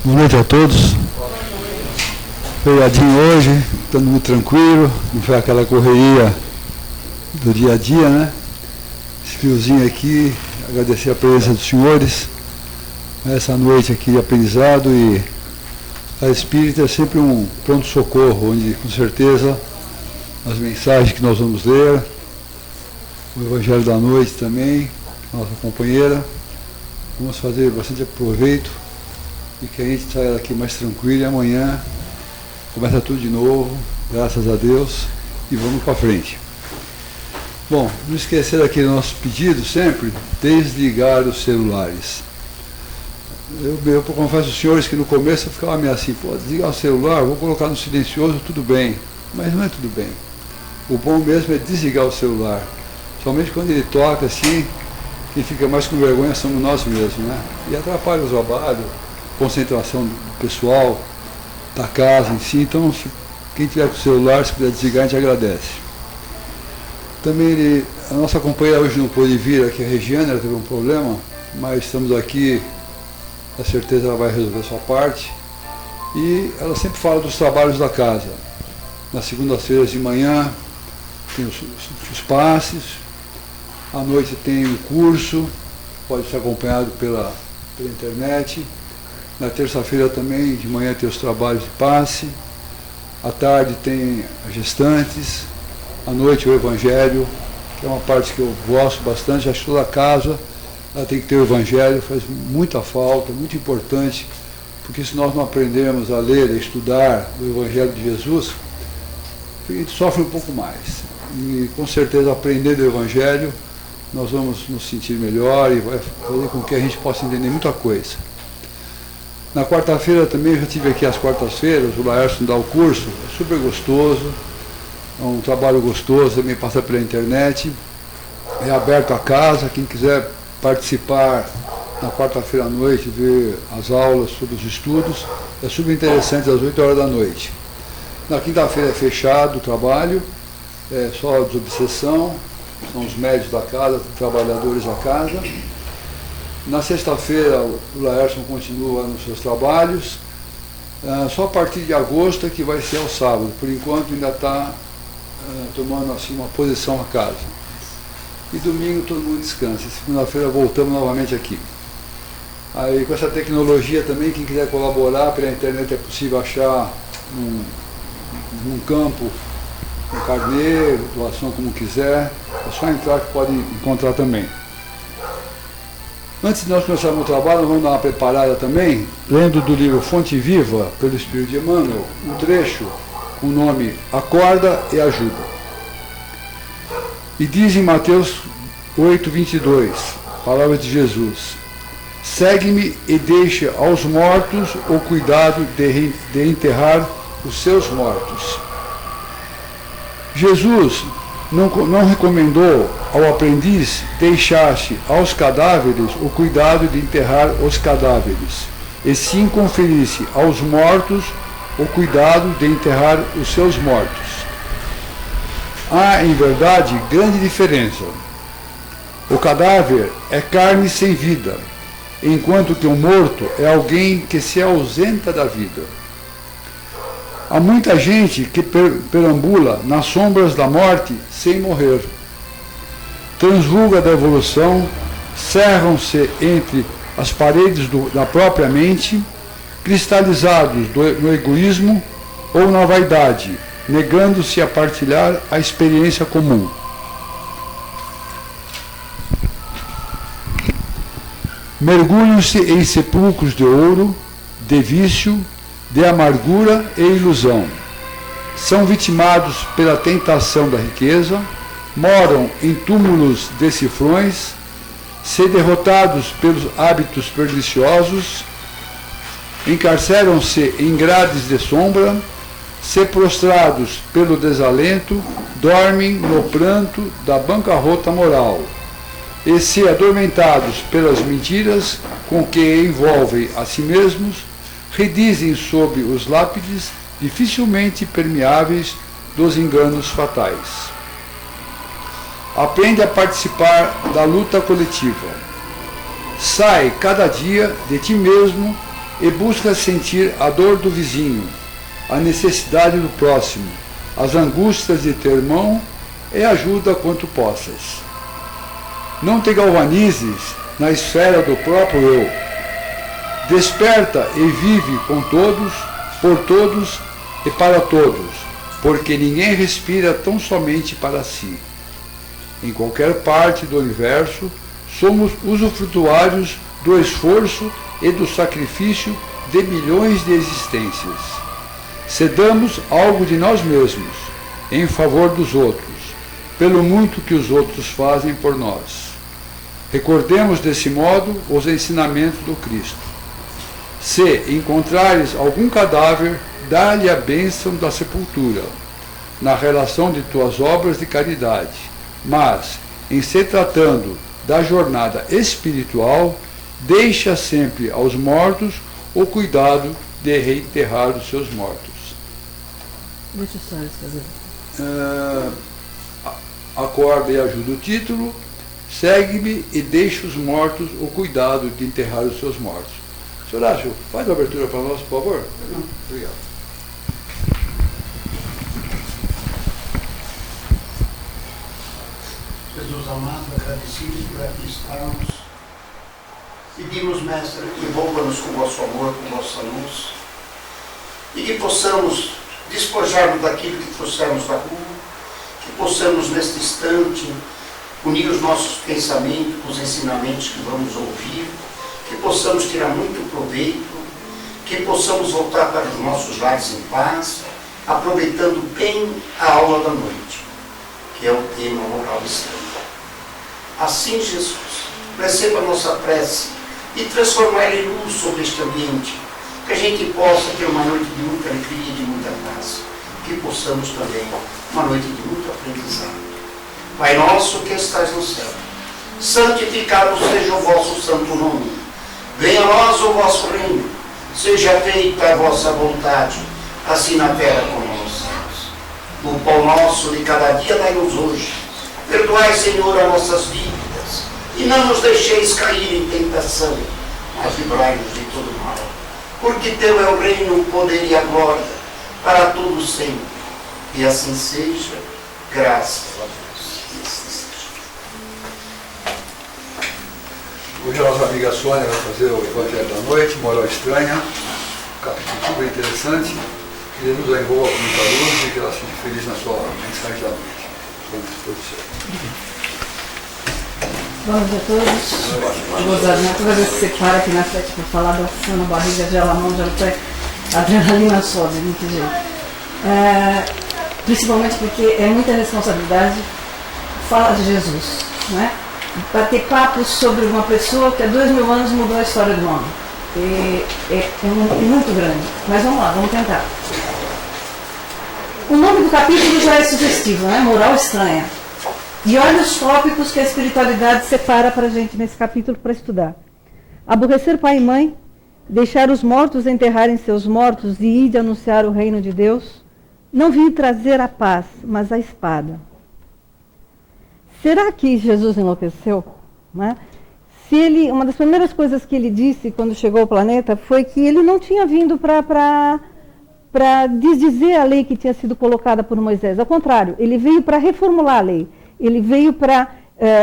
Boa noite a todos. Feriadinho hoje, todo mundo tranquilo, não foi aquela correria do dia a dia, né? Esse fiozinho aqui, agradecer a presença dos senhores, essa noite aqui de aprendizado, e a Espírita é sempre um pronto-socorro, onde com certeza as mensagens que nós vamos ler, o Evangelho da Noite também, nossa companheira, vamos fazer bastante proveito e que a gente saia daqui mais tranquilo, e amanhã começa tudo de novo, graças a Deus, e vamos para frente. Bom, não esquecer aqui do nosso pedido sempre, desligar os celulares. Eu confesso aos senhores que no começo eu ficava meio assim, desligar o celular, vou colocar no silencioso, tudo bem, mas não é tudo bem. O bom mesmo é desligar o celular, somente quando ele toca assim, quem fica mais com vergonha somos nós mesmos, né? E atrapalha o trabalho, concentração do pessoal, da casa em si. Então, quem tiver com o celular, se puder desligar, a gente agradece. Também a nossa companheira hoje não pôde vir aqui, a Regiane, ela teve um problema, mas estamos aqui, com certeza ela vai resolver a sua parte. E ela sempre fala dos trabalhos da casa. Nas segundas-feiras de manhã tem os passes, à noite tem o curso, pode ser acompanhado pela internet. Na terça-feira também, de manhã, tem os trabalhos de passe. À tarde tem as gestantes. À noite o Evangelho, que é uma parte que eu gosto bastante. Acho que toda casa ela tem que ter o Evangelho, faz muita falta, muito importante, porque se nós não aprendermos a ler, a estudar o Evangelho de Jesus, a gente sofre um pouco mais. E com certeza, aprendendo o Evangelho, nós vamos nos sentir melhor e vai fazer com que a gente possa entender muita coisa. Na quarta-feira também, eu já tive aqui às quartas-feiras, o Laércio dá o curso, é super gostoso, é um trabalho gostoso, também passa pela internet, é aberto a casa, quem quiser participar na quarta-feira à noite, ver as aulas sobre os estudos, é super interessante, às 8 horas da noite. Na quinta-feira é fechado o trabalho, é só desobsessão, são os médios da casa, os trabalhadores da casa. Na sexta-feira, o Laércio continua nos seus trabalhos, só a partir de agosto é que vai ser ao sábado. Por enquanto ainda está tomando assim uma posição a casa. E domingo todo mundo descansa. Segunda-feira voltamos novamente aqui. Aí com essa tecnologia também, quem quiser colaborar pela internet é possível achar num campo, um carnê, doação como quiser. É só entrar que pode encontrar também. Antes de nós começarmos o trabalho, nós vamos dar uma preparada também, lendo do livro Fonte Viva, pelo Espírito de Emmanuel, um trecho com o nome Acorda e Ajuda. E diz em Mateus 8:22, palavras de Jesus: segue-me e deixa aos mortos o cuidado de enterrar os seus mortos. Jesus não recomendou ao aprendiz deixar-se aos cadáveres o cuidado de enterrar os cadáveres, e sim conferir-se aos mortos o cuidado de enterrar os seus mortos. Há, em verdade, grande diferença. O cadáver é carne sem vida, enquanto que o morto é alguém que se ausenta da vida. Há muita gente que perambula nas sombras da morte sem morrer. Transvulga da evolução, cerram-se entre as paredes da própria mente, cristalizados no egoísmo ou na vaidade, negando-se a partilhar a experiência comum. Mergulham-se em sepulcros de ouro, de vício, de amargura e ilusão. São vitimados pela tentação da riqueza, moram em túmulos de cifrões, se derrotados pelos hábitos perniciosos, encarceram-se em grades de sombra, se prostrados pelo desalento, dormem no pranto da bancarrota moral, e se adormentados pelas mentiras com que envolvem a si mesmos, redizem sob os lápides dificilmente permeáveis dos enganos fatais. Aprende a participar da luta coletiva. Sai cada dia de ti mesmo e busca sentir a dor do vizinho, a necessidade do próximo, as angústias de teu irmão e ajuda quanto possas. Não te galvanizes na esfera do próprio eu. Desperta e vive com todos, por todos e para todos, porque ninguém respira tão somente para si. Em qualquer parte do universo, somos usufrutuários do esforço e do sacrifício de milhões de existências. Cedamos algo de nós mesmos em favor dos outros, pelo muito que os outros fazem por nós. Recordemos desse modo os ensinamentos do Cristo. Se encontrares algum cadáver, dá-lhe a bênção da sepultura, na relação de tuas obras de caridade, mas, em se tratando da jornada espiritual, deixa sempre aos mortos o cuidado de reenterrar os seus mortos. Deixa só escrever. Acorda e ajuda o título. Segue-me e deixa os mortos o cuidado de enterrar os seus mortos. Senhor Horácio, faz a abertura para nós, por favor. Obrigado. Jesus amado, agradecidos por aqui estarmos. Pedimos, Mestre, que envolva-nos com o vosso amor, com a vossa luz, e que possamos despojar-nos daquilo que trouxemos da rua, que possamos, neste instante, unir os nossos pensamentos com os ensinamentos que vamos ouvir, que possamos tirar muito proveito, que possamos voltar para os nossos lares em paz, aproveitando bem a aula da noite, que é o tema moral estranho. Assim, Jesus, receba a nossa prece e transformar em luz sobre este ambiente, que a gente possa ter uma noite de muita alegria e de muita paz, que possamos também uma noite de muito aprendizado. Pai nosso que estás no céu, santificado seja o vosso santo nome. Venha a nós o vosso reino, seja feita a vossa vontade, assim na terra como nos céus. O pão nosso de cada dia dai-nos hoje. Perdoai, Senhor, as nossas dívidas, e não nos deixeis cair em tentação, mas livrai-nos de todo mal. Porque teu é o reino, o poder e a glória, para todos sempre. E assim seja, graças a Deus. Hoje a nossa amiga Sônia vai fazer o Evangelho da Noite, Moral Estranha, um capítulo super interessante, que Jesus a envolva com muita luz e que ela seja feliz na sua mensagem da noite. Boa noite a todos. Gozadinha, toda vez que você para aqui na frente para falar da ação na barriga, gela a mão, gela o pé, a adrenalina sobe, muito jeito. Principalmente porque é muita responsabilidade falar de Jesus, né? Bater papos sobre uma pessoa que há 2000 anos mudou a história do homem. É muito grande. Mas vamos lá, vamos tentar. O nome do capítulo já é sugestivo, né? Moral estranha. E olha os tópicos que a espiritualidade separa para a gente nesse capítulo para estudar. Aborrecer pai e mãe, deixar os mortos enterrarem seus mortos e ir de anunciar o reino de Deus. Não vim trazer a paz, mas a espada. Será que Jesus enlouqueceu? Né? Uma das primeiras coisas que ele disse quando chegou ao planeta foi que ele não tinha vindo para desdizer a lei que tinha sido colocada por Moisés. Ao contrário, ele veio para reformular a lei. Ele veio para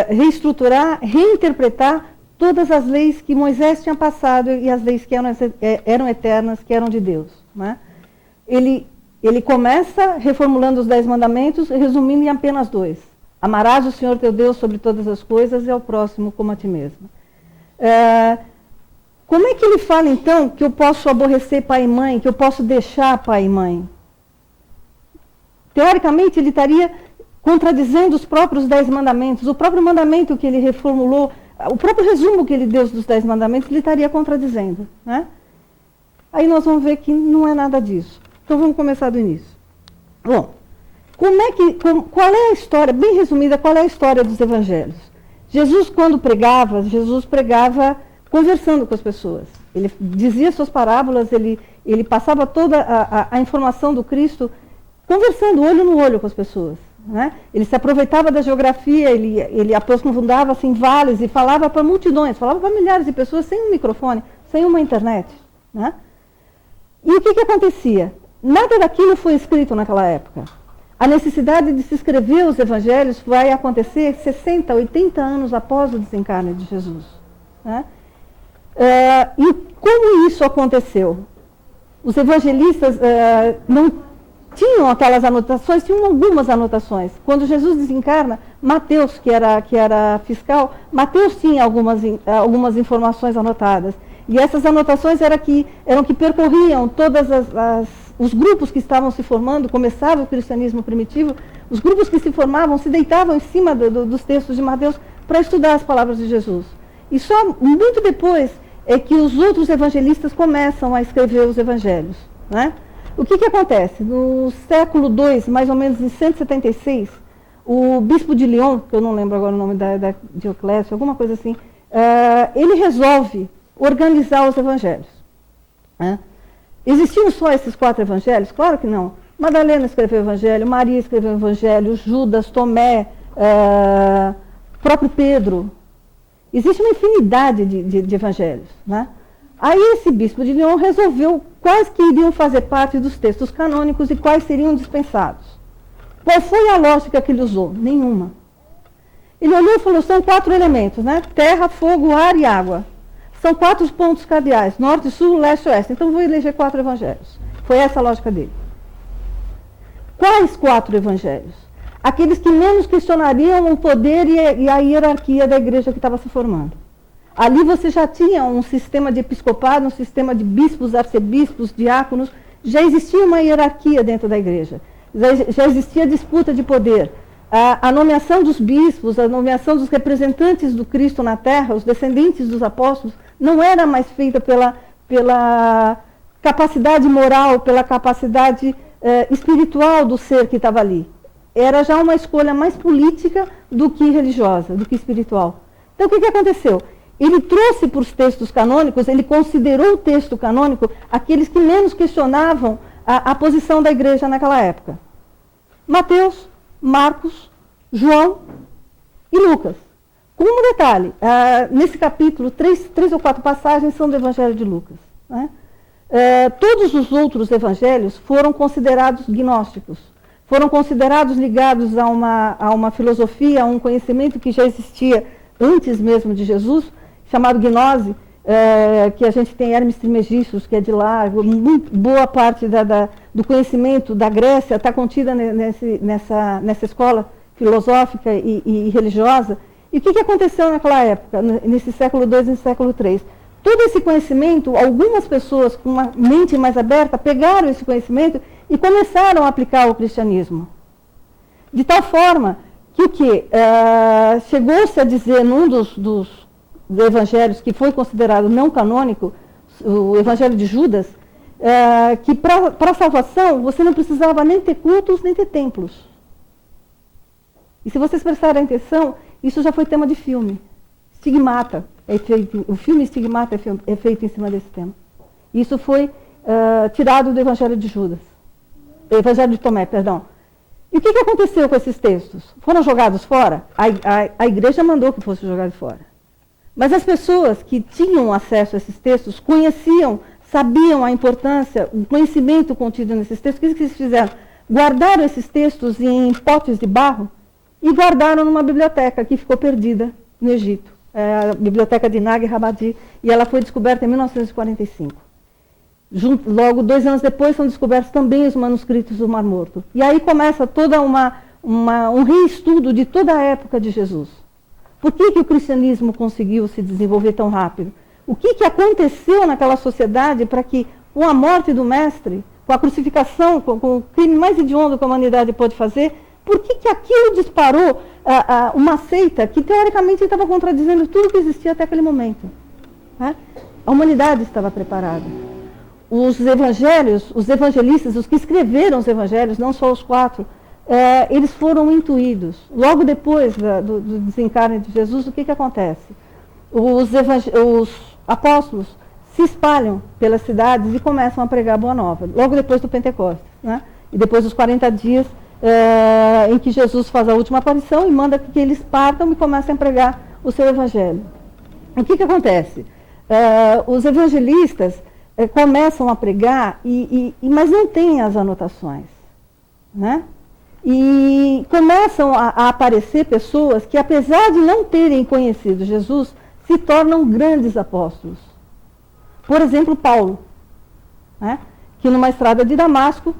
reestruturar, reinterpretar todas as leis que Moisés tinha passado e as leis que eram eternas, que eram de Deus. Né? Ele começa reformulando os 10 mandamentos, resumindo em apenas 2. Amarás o Senhor teu Deus sobre todas as coisas e ao próximo como a ti mesmo. Como é que ele fala, então, que eu posso aborrecer pai e mãe, que eu posso deixar pai e mãe? Teoricamente, ele estaria contradizendo os próprios 10 mandamentos, o próprio mandamento que ele reformulou, o próprio resumo que ele deu dos 10 mandamentos, ele estaria contradizendo. Né? Aí nós vamos ver que não é nada disso. Então vamos começar do início. Bom, qual é a história, bem resumida, qual é a história dos evangelhos? Jesus, quando pregava, pregava conversando com as pessoas. Ele dizia suas parábolas, ele passava toda a informação do Cristo conversando, olho no olho com as pessoas. Né? Ele se aproveitava da geografia, ele aprofundava-se em vales e falava para multidões, falava para milhares de pessoas sem um microfone, sem uma internet. né? E o que acontecia? Nada daquilo foi escrito naquela época. A necessidade de se escrever os evangelhos vai acontecer 60, 80 anos após o desencarne de Jesus, né? E como isso aconteceu? Os evangelistas não tinham aquelas anotações, tinham algumas anotações. Quando Jesus desencarna, Mateus, que era fiscal, Mateus tinha algumas informações anotadas. E essas anotações eram que percorriam todas os grupos que estavam se formando, começava o cristianismo primitivo, os grupos que se formavam se deitavam em cima dos textos de Mateus para estudar as palavras de Jesus. E só muito depois é que os outros evangelistas começam a escrever os evangelhos, né? O que acontece? No século II, mais ou menos em 176, o bispo de Lyon, que eu não lembro agora o nome da Dioclésio, alguma coisa assim, ele resolve organizar os evangelhos, né? Existiam só esses 4 evangelhos? Claro que não. Madalena escreveu o evangelho, Maria escreveu o evangelho, Judas, Tomé, próprio Pedro. Existe uma infinidade de evangelhos, né? Aí esse bispo de Lyon resolveu quais que iriam fazer parte dos textos canônicos e quais seriam dispensados. Qual foi a lógica que ele usou? Nenhuma. Ele olhou e falou, são 4 elementos, né? Terra, fogo, ar e água. São 4 pontos cardeais, norte, sul, leste e oeste. Então vou eleger 4 evangelhos. Foi essa a lógica dele. Quais 4 evangelhos? Aqueles que menos questionariam o poder e a hierarquia da igreja que estava se formando. Ali você já tinha um sistema de episcopado, um sistema de bispos, arcebispos, diáconos. Já existia uma hierarquia dentro da igreja. Já existia disputa de poder. A nomeação dos bispos, a nomeação dos representantes do Cristo na terra, os descendentes dos apóstolos, não era mais feita pela capacidade moral, pela capacidade espiritual do ser que estava ali. Era já uma escolha mais política do que religiosa, do que espiritual. Então, o que aconteceu? Ele trouxe para os textos canônicos, ele considerou o texto canônico aqueles que menos questionavam a posição da igreja naquela época. Mateus, Marcos, João e Lucas. Com um detalhe, nesse capítulo, 3 ou 4 passagens são do Evangelho de Lucas, né? Todos os outros evangelhos foram considerados gnósticos, foram considerados ligados a uma filosofia, a um conhecimento que já existia antes mesmo de Jesus, chamado gnose, que a gente tem Hermes Trismegistus, que é de lá, boa parte do conhecimento da Grécia está contida nessa escola filosófica e religiosa. E o que aconteceu naquela época, nesse século II e no século III? Todo esse conhecimento, algumas pessoas com uma mente mais aberta pegaram esse conhecimento e começaram a aplicar ao cristianismo. De tal forma que chegou-se a dizer num dos evangelhos que foi considerado não canônico, o evangelho de Judas, que para a salvação você não precisava nem ter cultos, nem ter templos. E se vocês prestarem atenção, isso já foi tema de filme. Stigmata, o filme Stigmata é feito em cima desse tema. Isso foi tirado do evangelho de Judas, do evangelho de Tomé, perdão. E o que aconteceu com esses textos? Foram jogados fora? A igreja mandou que fossem jogados fora. Mas as pessoas que tinham acesso a esses textos conheciam, sabiam a importância, o conhecimento contido nesses textos. O que eles fizeram? Guardaram esses textos em potes de barro e guardaram numa biblioteca que ficou perdida no Egito. A biblioteca de Nag Hammadi, e ela foi descoberta em 1945. Logo, 2 anos depois, são descobertos também os manuscritos do Mar Morto. E aí começa toda um reestudo de toda a época de Jesus. Por que o cristianismo conseguiu se desenvolver tão rápido? O que aconteceu naquela sociedade para que, com a morte do mestre, com a crucificação, com o crime mais hediondo que a humanidade pôde fazer, por que aquilo disparou uma seita que, teoricamente, estava contradizendo tudo que existia até aquele momento? Né? A humanidade estava preparada. Os evangelhos, os evangelistas, os que escreveram os evangelhos, não só os 4, eles foram intuídos. Logo depois do desencarne de Jesus, o que acontece? Os apóstolos se espalham pelas cidades e começam a pregar a Boa Nova, logo depois do Pentecostes, né? E depois dos 40 dias em que Jesus faz a última aparição e manda que eles partam e comecem a pregar o seu evangelho. O que acontece? Os evangelistas começam a pregar, mas não têm as anotações, né? E começam a aparecer pessoas que, apesar de não terem conhecido Jesus, se tornam grandes apóstolos. Por exemplo, Paulo, né? Que numa estrada de Damasco,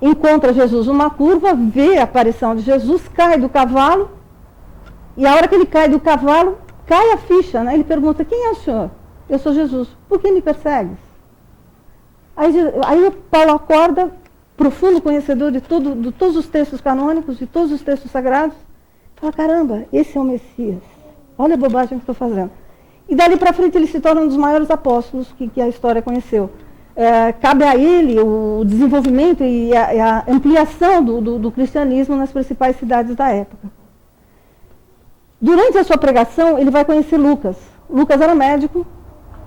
encontra Jesus numa curva, vê a aparição de Jesus, cai do cavalo, e a hora que ele cai do cavalo, cai a ficha, né? Ele pergunta: quem é o senhor? Eu sou Jesus. Por que me persegues? Aí Paulo acorda, profundo conhecedor de todos os textos canônicos, de todos os textos sagrados, fala: caramba, esse é o Messias. Olha a bobagem que estou fazendo. E dali para frente ele se torna um dos maiores apóstolos que a história conheceu. Cabe a ele o desenvolvimento e a ampliação do cristianismo nas principais cidades da época. Durante a sua pregação, ele vai conhecer Lucas. Lucas era médico,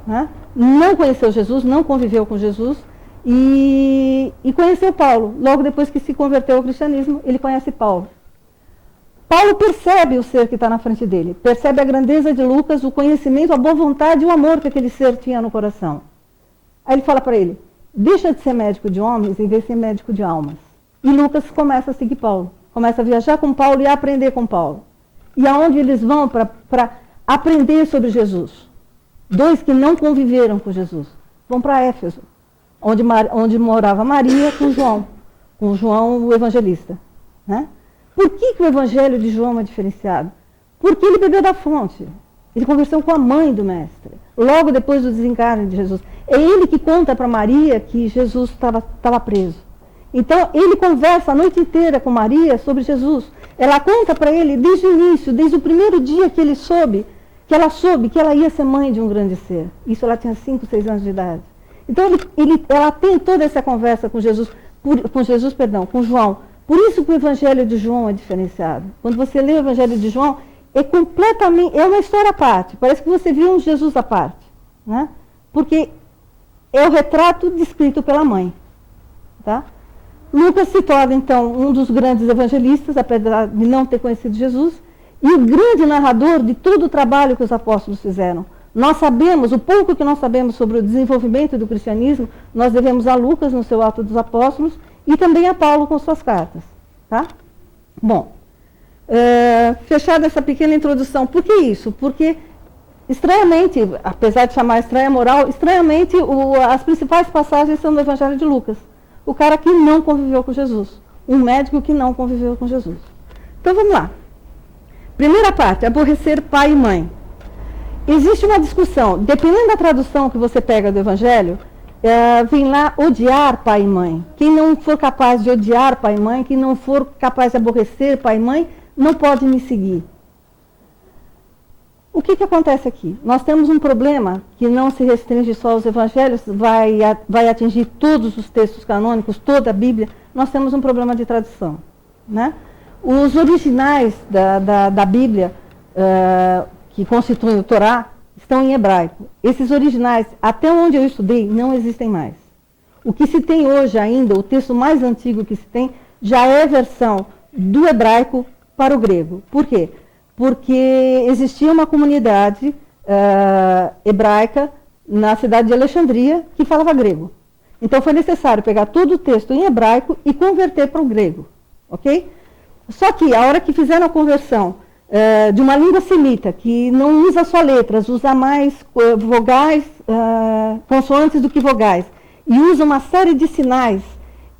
né? Não conheceu Jesus, não conviveu com Jesus, e conheceu Paulo. Logo depois que se converteu ao cristianismo, ele conhece Paulo. Paulo percebe o ser que está na frente dele, percebe a grandeza de Lucas, o conhecimento, a boa vontade e o amor que aquele ser tinha no coração. Aí ele fala para ele: deixa de ser médico de homens e vem ser médico de almas. E Lucas começa a seguir Paulo, começa a viajar com Paulo e a aprender com Paulo. E aonde eles vão para aprender sobre Jesus? Dois que não conviveram com Jesus vão para Éfeso, onde morava Maria com João o evangelista, né? Por que o evangelho de João é diferenciado? Porque ele bebeu da fonte. Ele conversou com a mãe do mestre, logo depois do desencarne de Jesus. É ele que conta para Maria que Jesus estava preso. Então, ele conversa a noite inteira com Maria sobre Jesus. Ela conta para ele desde o início, desde o primeiro dia que ela soube que ela ia ser mãe de um grande ser. Isso ela tinha 5, 6 anos de idade. Então, ela tem toda essa conversa com com João. Por isso que o Evangelho de João é diferenciado. Quando você lê o Evangelho de João, é uma história à parte. Parece que você viu um Jesus à parte, né? Porque é o retrato descrito pela mãe, tá? Lucas se torna, então, um dos grandes evangelistas, apesar de não ter conhecido Jesus, e o grande narrador de todo o trabalho que os apóstolos fizeram. O pouco que nós sabemos sobre o desenvolvimento do cristianismo, nós devemos a Lucas no seu Atos dos Apóstolos e também a Paulo com suas cartas, tá? Bom, fechada essa pequena introdução, por que isso? Porque, estranhamente, apesar de chamar estranha moral, estranhamente as principais passagens são do Evangelho de Lucas. O cara que não conviveu com Jesus. Um médico que não conviveu com Jesus. Então vamos lá. Primeira parte, aborrecer pai e mãe. Existe uma discussão, dependendo da tradução que você pega do Evangelho, vem lá odiar pai e mãe. Quem não for capaz de odiar pai e mãe, quem não for capaz de aborrecer pai e mãe, não pode me seguir. O que acontece aqui? Nós temos um problema que não se restringe só aos evangelhos, vai atingir todos os textos canônicos, toda a Bíblia. Nós temos um problema de tradução, né? Os originais da Bíblia, que constituem o Torá, estão em hebraico. Esses originais, até onde eu estudei, não existem mais. O que se tem hoje ainda, o texto mais antigo que se tem, já é a versão do hebraico para o grego. Por quê? Porque existia uma comunidade hebraica na cidade de Alexandria que falava grego. Então foi necessário pegar todo o texto em hebraico e converter para o grego. Ok? Só que a hora que fizeram a conversão de uma língua semita, que não usa só letras, usa mais vogais, consoantes do que vogais, e usa uma série de sinais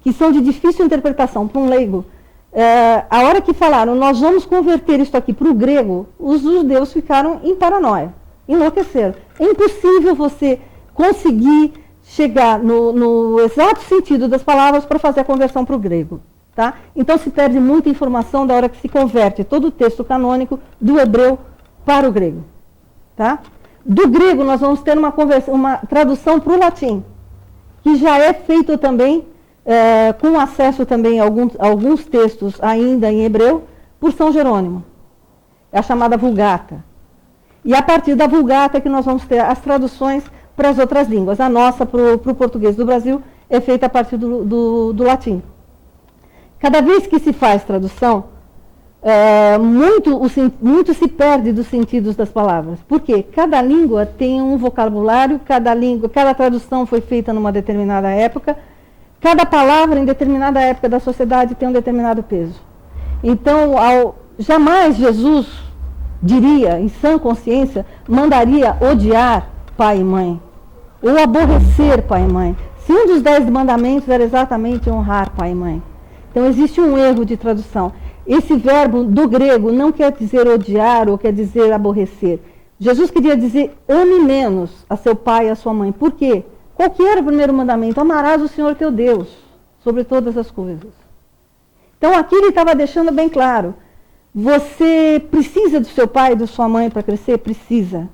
que são de difícil interpretação para um leigo, a hora que falaram, nós vamos converter isso aqui para o grego, os judeus ficaram em paranoia, enlouqueceram. É impossível você conseguir chegar no exato sentido das palavras para fazer a conversão para o grego. Tá? Então se perde muita informação da hora que se converte todo o texto canônico do hebreu para o grego. Tá? Do grego nós vamos ter uma tradução para o latim, que já é feito também com acesso também a alguns textos ainda em hebreu, por São Jerônimo. É a chamada Vulgata. E a partir da Vulgata que nós vamos ter as traduções para as outras línguas. A nossa, para o português do Brasil, é feita a partir do latim. Cada vez que se faz tradução, muito se perde dos sentidos das palavras. Por quê? Cada língua tem um vocabulário, cada tradução foi feita numa determinada época, cada palavra em determinada época da sociedade tem um determinado peso. Então, jamais Jesus diria, em sã consciência, mandaria odiar pai e mãe, ou aborrecer pai e mãe, se um dos 10 mandamentos era exatamente honrar pai e mãe. Então, existe um erro de tradução. Esse verbo do grego não quer dizer odiar ou quer dizer aborrecer. Jesus queria dizer ame menos a seu pai e a sua mãe. Por quê? Qual que era o primeiro mandamento? Amarás o Senhor teu Deus sobre todas as coisas. Então aqui ele estava deixando bem claro. Você precisa do seu pai e da sua mãe para crescer? Precisa.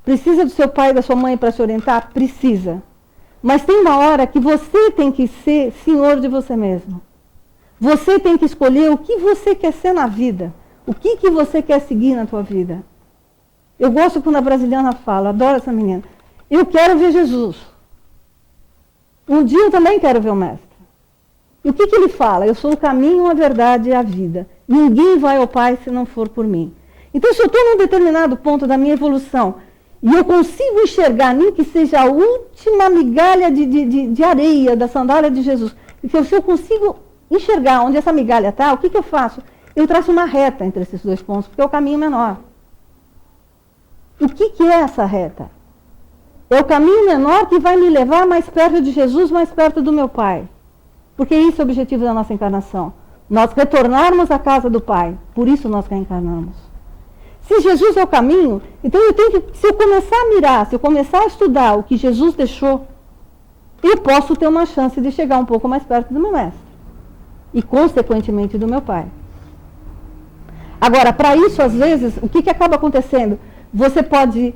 Precisa do seu pai e da sua mãe para se orientar? Precisa. Mas tem uma hora que você tem que ser senhor de você mesmo. Você tem que escolher o que você quer ser na vida. O que você quer seguir na tua vida. Eu gosto quando a brasiliana fala, adoro essa menina. Eu quero ver Jesus. Um dia eu também quero ver o Mestre. E o que ele fala? Eu sou o caminho, a verdade e a vida. Ninguém vai ao Pai se não for por mim. Então, se eu estou num determinado ponto da minha evolução e eu consigo enxergar, nem que seja a última migalha de areia da sandália de Jesus, se eu consigo enxergar onde essa migalha está, o que eu faço? Eu traço uma reta entre esses dois pontos, porque é o caminho menor. O que é essa reta? É o caminho menor que vai me levar mais perto de Jesus, mais perto do meu Pai. Porque esse é o objetivo da nossa encarnação. Nós retornarmos à casa do Pai. Por isso nós reencarnamos. Se Jesus é o caminho, então se eu começar a mirar, se eu começar a estudar o que Jesus deixou, eu posso ter uma chance de chegar um pouco mais perto do meu Mestre. E, consequentemente, do meu Pai. Agora, para isso, às vezes, o que acaba acontecendo? Você pode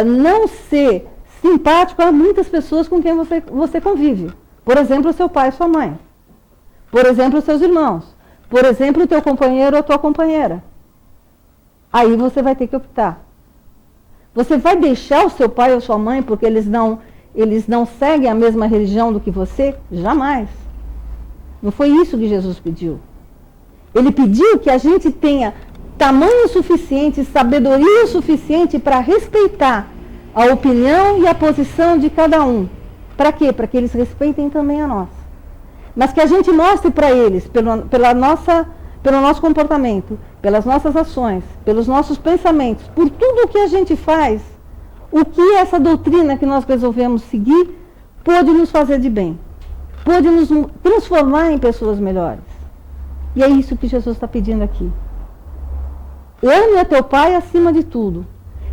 não ser simpático a muitas pessoas com quem você convive. Por exemplo, o seu pai e sua mãe. Por exemplo, os seus irmãos. Por exemplo, o teu companheiro ou a tua companheira. Aí você vai ter que optar. Você vai deixar o seu pai ou sua mãe porque eles não seguem a mesma religião do que você? Jamais. Não foi isso que Jesus pediu. Ele pediu que a gente tenha tamanho suficiente, sabedoria suficiente para respeitar a opinião e a posição de cada um. Para quê? Para que eles respeitem também a nós. Mas que a gente mostre para eles, pelo nosso comportamento, pelas nossas ações, pelos nossos pensamentos, por tudo o que a gente faz, o que essa doutrina que nós resolvemos seguir pode nos fazer de bem. Pode nos transformar em pessoas melhores. E é isso que Jesus está pedindo aqui. Ame a teu pai acima de tudo.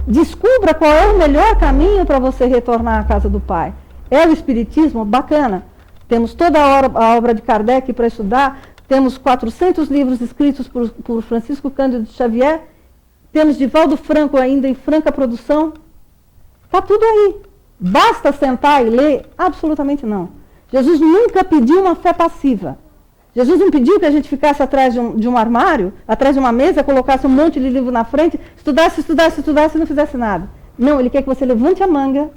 Descubra qual é o melhor caminho para você retornar à casa do Pai. É o Espiritismo? Bacana. Temos toda a obra de Kardec para estudar. Temos 400 livros escritos por Francisco Cândido Xavier. Temos Divaldo Franco ainda em franca produção. Está tudo aí. Basta sentar e ler? Absolutamente não. Jesus nunca pediu uma fé passiva. Jesus não pediu que a gente ficasse atrás de um armário, atrás de uma mesa, colocasse um monte de livro na frente, estudasse e não fizesse nada. Não, ele quer que você levante a manga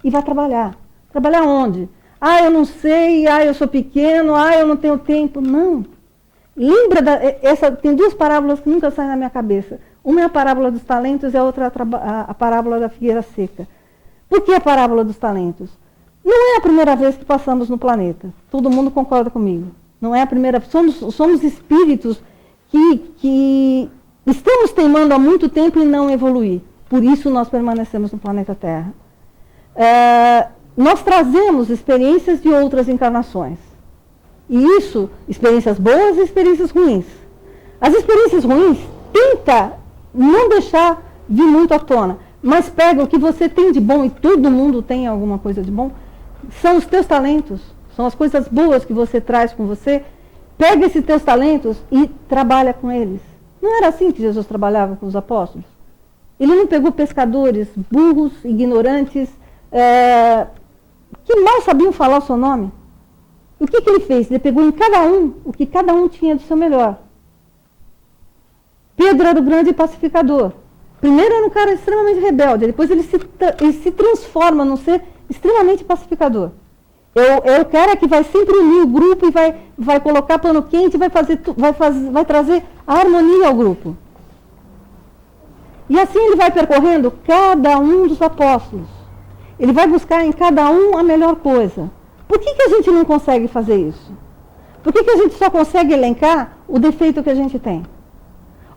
e vá trabalhar. Trabalhar onde? Ah, eu não sei, eu sou pequeno, eu não tenho tempo. Não. Lembra, tem duas parábolas que nunca saem na minha cabeça. Uma é a parábola dos talentos e a outra a parábola da figueira seca. Por que a parábola dos talentos? Não é a primeira vez que passamos no planeta. Todo mundo concorda comigo. Não é a primeira. Somos espíritos que estamos teimando há muito tempo em não evoluir. Por isso nós permanecemos no planeta Terra. Nós trazemos experiências de outras encarnações. E isso, experiências boas e experiências ruins. As experiências ruins, tenta não deixar vir muito à tona. Mas pega o que você tem de bom, e todo mundo tem alguma coisa de bom, são os teus talentos. São as coisas boas que você traz com você. Pega esses teus talentos e trabalha com eles. Não era assim que Jesus trabalhava com os apóstolos? Ele não pegou pescadores burros, ignorantes, que mal sabiam falar o seu nome. O que ele fez? Ele pegou em cada um o que cada um tinha do seu melhor. Pedro era o grande pacificador. Primeiro era um cara extremamente rebelde, depois ele se transforma num ser extremamente pacificador. Eu quero é que vai sempre unir o grupo e vai colocar pano quente, vai trazer a harmonia ao grupo. E assim ele vai percorrendo cada um dos apóstolos. Ele vai buscar em cada um a melhor coisa. Por que a gente não consegue fazer isso? Por que a gente só consegue elencar o defeito que a gente tem?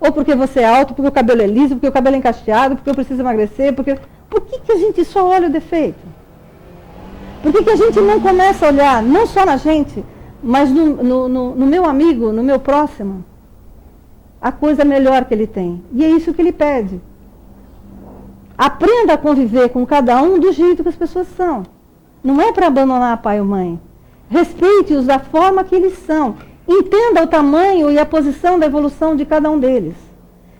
Ou porque você é alto, porque o cabelo é liso, porque o cabelo é encasteado, porque eu preciso emagrecer, Por que a gente só olha o defeito? Por que a gente não começa a olhar, não só na gente, mas no meu amigo, no meu próximo, a coisa melhor que ele tem? E é isso que ele pede. Aprenda a conviver com cada um do jeito que as pessoas são. Não é para abandonar pai ou mãe. Respeite-os da forma que eles são. Entenda o tamanho e a posição da evolução de cada um deles.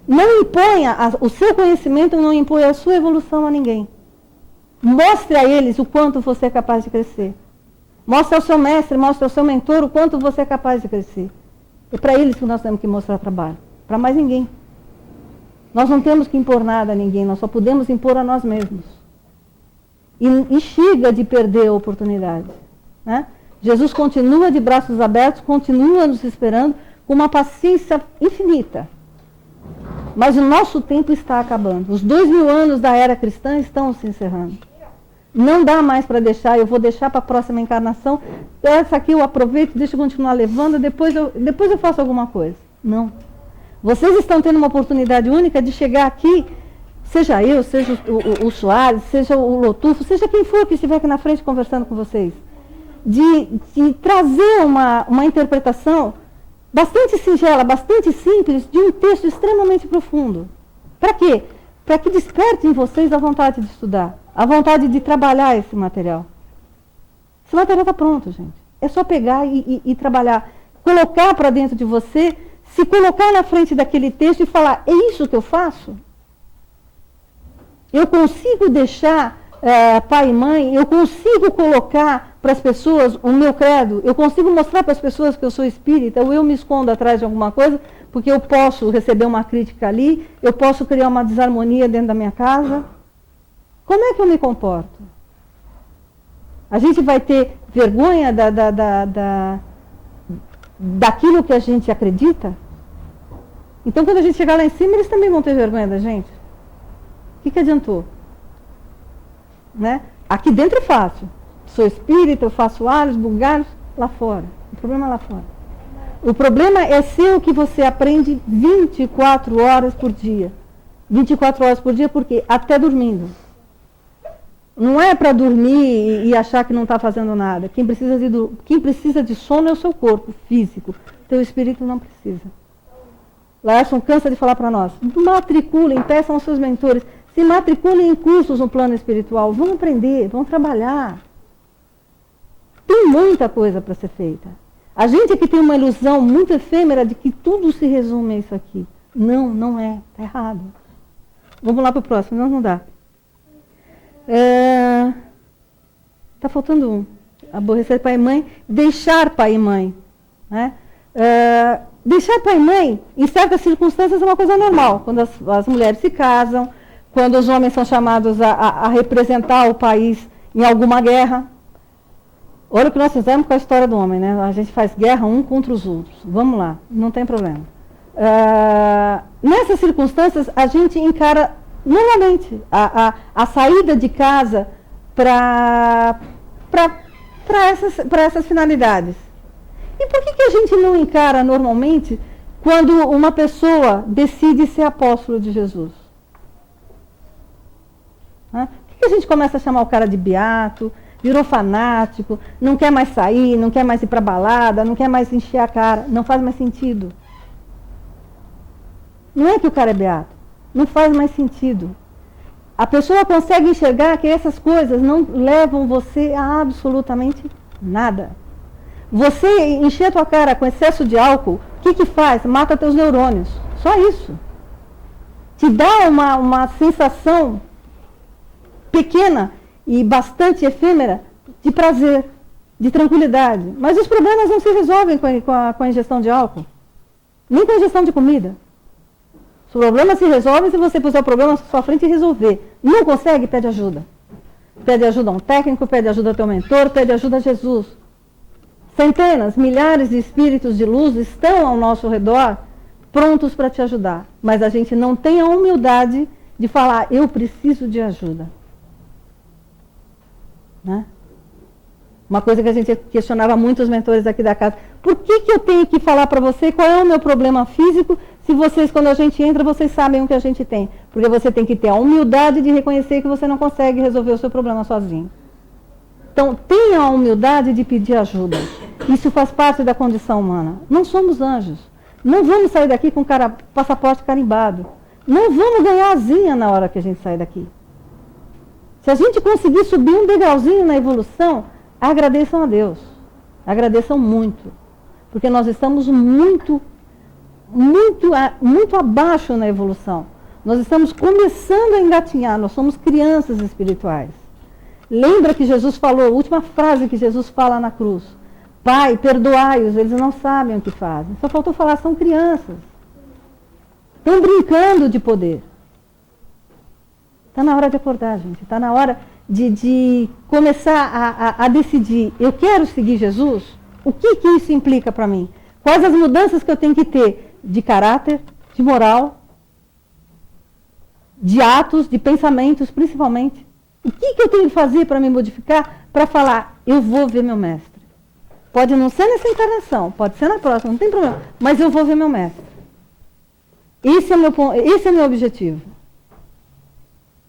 Não imponha o seu conhecimento, não imponha a sua evolução a ninguém. Mostre a eles o quanto você é capaz de crescer. Mostre ao seu mestre, mostre ao seu mentor o quanto você é capaz de crescer. É para eles que nós temos que mostrar trabalho. Para mais ninguém. Nós não temos que impor nada a ninguém, nós só podemos impor a nós mesmos. E chega de perder a oportunidade. Né? Jesus continua de braços abertos, continua nos esperando com uma paciência infinita. Mas o nosso tempo está acabando. Os 2000 anos da era cristã estão se encerrando. Não dá mais para deixar, eu vou deixar para a próxima encarnação. Essa aqui eu aproveito, deixa eu continuar levando, depois eu faço alguma coisa. Não. Vocês estão tendo uma oportunidade única de chegar aqui, seja eu, seja o Soares, seja o Lotufo, seja quem for que estiver aqui na frente conversando com vocês. De trazer uma interpretação bastante singela, bastante simples, de um texto extremamente profundo. Para quê? Para que desperte em vocês a vontade de estudar, a vontade de trabalhar esse material. Esse material está pronto, gente. É só pegar e trabalhar, colocar para dentro de você, se colocar na frente daquele texto e falar, é isso que eu faço? Eu consigo deixar pai e mãe, eu consigo colocar para as pessoas o meu credo, eu consigo mostrar para as pessoas que eu sou espírita, ou eu me escondo atrás de alguma coisa, porque eu posso receber uma crítica ali, eu posso criar uma desarmonia dentro da minha casa. Como é que eu me comporto? A gente vai ter vergonha daquilo que a gente acredita? Então, quando a gente chegar lá em cima, eles também vão ter vergonha da gente. O que adiantou? Né? Aqui dentro é fácil. Sou espírita, eu faço alhos, bulgaros, lá fora. O problema é lá fora. O problema é ser o que você aprende 24 horas por dia. 24 horas por dia, por quê? Até dormindo. Não é para dormir e achar que não está fazendo nada. Quem precisa de sono é o seu corpo físico. Teu espírito não precisa. Laerson cansa de falar para nós. Matriculem, peçam aos seus mentores. Se matriculem em cursos no plano espiritual. Vão aprender, vão trabalhar. Tem muita coisa para ser feita. A gente aqui tem uma ilusão muito efêmera de que tudo se resume a isso aqui. Não, não é. Está errado. Vamos lá para o próximo, não dá. Está faltando um. Aborrecer pai e mãe. Deixar pai e mãe. Né? Deixar pai e mãe, em certas circunstâncias, é uma coisa normal. Quando as mulheres se casam, quando os homens são chamados a representar o país em alguma guerra. Olha o que nós fizemos com a história do homem, né? A gente faz guerra um contra os outros. Vamos lá, não tem problema. Nessas circunstâncias, a gente encara normalmente a saída de casa para essas finalidades. E por que a gente não encara normalmente quando uma pessoa decide ser apóstolo de Jesus? Por que a gente começa a chamar o cara de beato, virou fanático, não quer mais sair, não quer mais ir para balada, não quer mais encher a cara? Não faz mais sentido. Não é que o cara é beato, não faz mais sentido. A pessoa consegue enxergar que essas coisas não levam você a absolutamente nada. Você encher a tua cara com excesso de álcool, o que faz? Mata teus neurônios. Só isso. Te dá uma sensação pequena e bastante efêmera de prazer, de tranquilidade. Mas os problemas não se resolvem com a ingestão de álcool, nem com a ingestão de comida. Os problemas se resolvem se você puser o problema na sua frente e resolver. Não consegue, pede ajuda. Pede ajuda a um técnico, pede ajuda ao teu mentor, pede ajuda a Jesus. Centenas, milhares de espíritos de luz estão ao nosso redor, prontos para te ajudar. Mas a gente não tem a humildade de falar, eu preciso de ajuda. Né? Uma coisa que a gente questionava muito os mentores aqui da casa. Por que eu tenho que falar para você qual é o meu problema físico, se vocês, quando a gente entra, vocês sabem o que a gente tem? Porque você tem que ter a humildade de reconhecer que você não consegue resolver o seu problema sozinho. Então, tenha a humildade de pedir ajuda. Isso faz parte da condição humana. Não somos anjos. Não vamos sair daqui com passaporte carimbado. Não vamos ganhar asinha na hora que a gente sair daqui. Se a gente conseguir subir um degrauzinho na evolução, agradeçam a Deus. Agradeçam muito. Porque nós estamos muito abaixo na evolução. Nós estamos começando a engatinhar, nós somos crianças espirituais. Lembra que Jesus falou, a última frase que Jesus fala na cruz: Pai, perdoai-os, eles não sabem o que fazem. Só faltou falar, são crianças. Estão brincando de poder. Está na hora de acordar, gente. Está na hora de começar a decidir, eu quero seguir Jesus? O que isso implica para mim? Quais as mudanças que eu tenho que ter de caráter, de moral, de atos, de pensamentos, principalmente? O que eu tenho que fazer para me modificar, para falar, eu vou ver meu mestre? Pode não ser nessa encarnação, pode ser na próxima, não tem problema, mas eu vou ver meu mestre. Esse é meu objetivo.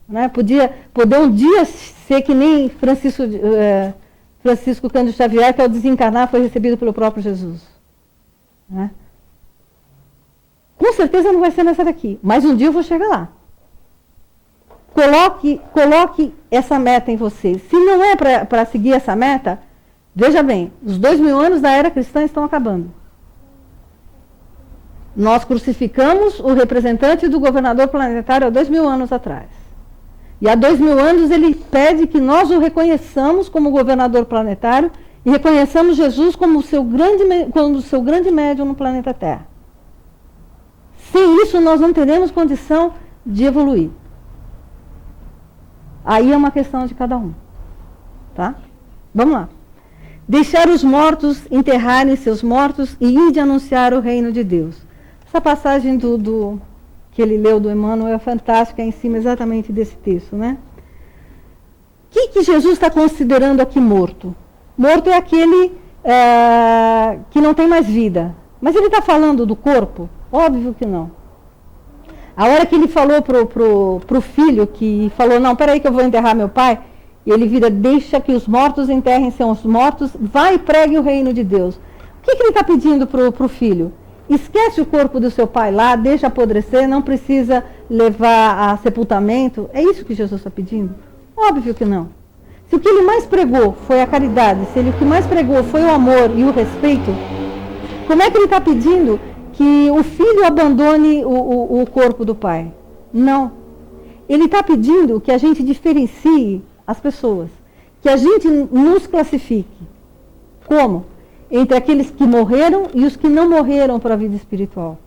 Né? Poder um dia ser que nem Francisco Cândido Xavier, que ao desencarnar foi recebido pelo próprio Jesus. Né? Com certeza não vai ser nessa daqui, mas um dia eu vou chegar lá. Coloque essa meta em você. Se não é para seguir essa meta, veja bem, os 2000 anos da era cristã estão acabando. Nós crucificamos o representante do governador planetário há 2000 anos atrás. E há 2000 anos ele pede que nós o reconheçamos como governador planetário e reconheçamos Jesus como o seu grande médium no planeta Terra. Sem isso, nós não teremos condição de evoluir. Aí é uma questão de cada um. Tá? Vamos lá. Deixar os mortos enterrarem seus mortos e ir de anunciar o reino de Deus. Essa passagem que ele leu do Emmanuel é fantástica, é em cima exatamente desse texto, né? O que Jesus está considerando aqui morto? Morto é aquele que não tem mais vida. Mas ele está falando do corpo? Óbvio que não. A hora que ele falou pro filho, que falou, não, peraí que eu vou enterrar meu pai, e ele vira, deixa que os mortos enterrem seus mortos, vai e pregue o reino de Deus. O que ele está pedindo pro filho? Esquece o corpo do seu pai lá, deixa apodrecer, não precisa levar a sepultamento. É isso que Jesus está pedindo? Óbvio que não. Se o que ele mais pregou foi a caridade, se o que mais pregou foi o amor e o respeito, como é que ele está pedindo que o filho abandone o corpo do pai? Não. Ele está pedindo que a gente diferencie as pessoas, que a gente nos classifique. Como? Entre aqueles que morreram e os que não morreram para a vida espiritual.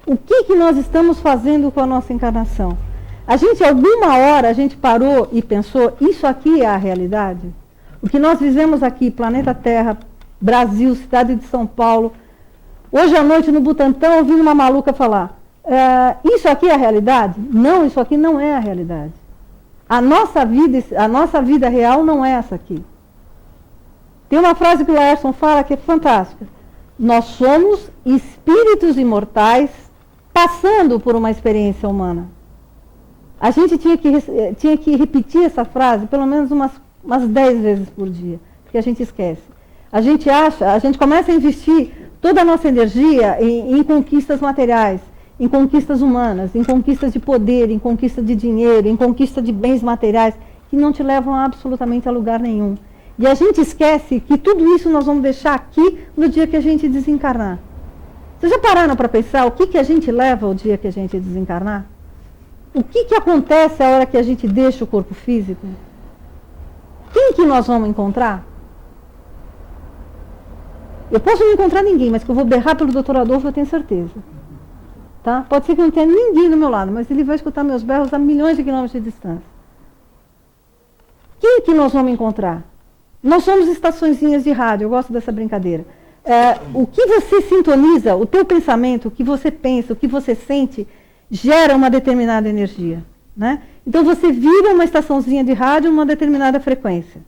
O que nós estamos fazendo com a nossa encarnação? Alguma hora, a gente parou e pensou, isso aqui é a realidade? O que nós vivemos aqui, planeta Terra, Brasil, cidade de São Paulo, hoje à noite no Butantã, ouvi uma maluca falar, isso aqui é a realidade? Não, isso aqui não é a realidade. A nossa vida real não é essa aqui. Tem uma frase que o Laerson fala que é fantástica. Nós somos espíritos imortais passando por uma experiência humana. A gente tinha que repetir essa frase pelo menos umas 10 vezes por dia, porque a gente esquece. A gente começa a investir toda a nossa energia em conquistas materiais, em conquistas humanas, em conquistas de poder, em conquista de dinheiro, em conquista de bens materiais, que não te levam absolutamente a lugar nenhum. E a gente esquece que tudo isso nós vamos deixar aqui no dia que a gente desencarnar. Vocês já pararam para pensar o que a gente leva o dia que a gente desencarnar? O que acontece a hora que a gente deixa o corpo físico? Quem que nós vamos encontrar? Eu posso não encontrar ninguém, mas que eu vou berrar pelo Dr. Adolfo, eu tenho certeza. Tá? Pode ser que não tenha ninguém do meu lado, mas ele vai escutar meus berros a milhões de quilômetros de distância. Quem que nós vamos encontrar? Nós somos estaçõezinhas de rádio, eu gosto dessa brincadeira. O que você sintoniza, o teu pensamento, o que você pensa, o que você sente, gera uma determinada energia. Né? Então você vira uma estaçãozinha de rádio uma determinada frequência.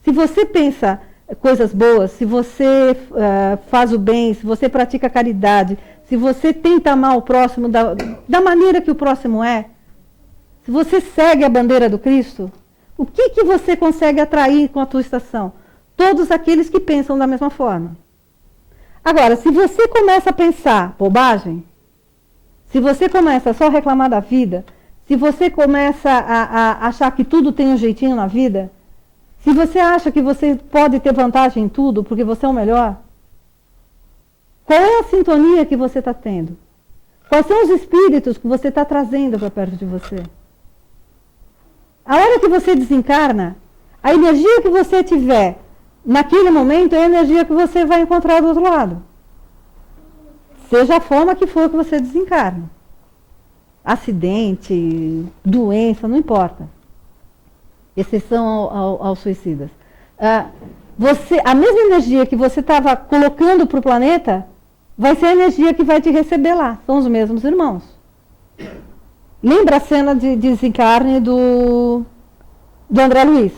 Se você pensa coisas boas, se você faz o bem, se você pratica caridade, se você tenta amar o próximo da maneira que o próximo é, se você segue a bandeira do Cristo, o que você consegue atrair com a tua estação? Todos aqueles que pensam da mesma forma. Agora, se você começa a pensar bobagem, se você começa só a reclamar da vida, se você começa a achar que tudo tem um jeitinho na vida, se você acha que você pode ter vantagem em tudo porque você é o melhor, qual é a sintonia que você está tendo? Quais são os espíritos que você está trazendo para perto de você? A hora que você desencarna, a energia que você tiver naquele momento é a energia que você vai encontrar do outro lado. Seja a forma que for que você desencarna. Acidente, doença, não importa. Exceção aos suicidas. A mesma energia que você estava colocando para o planeta vai ser a energia que vai te receber lá. São os mesmos irmãos. Lembra a cena de desencarne do André Luiz?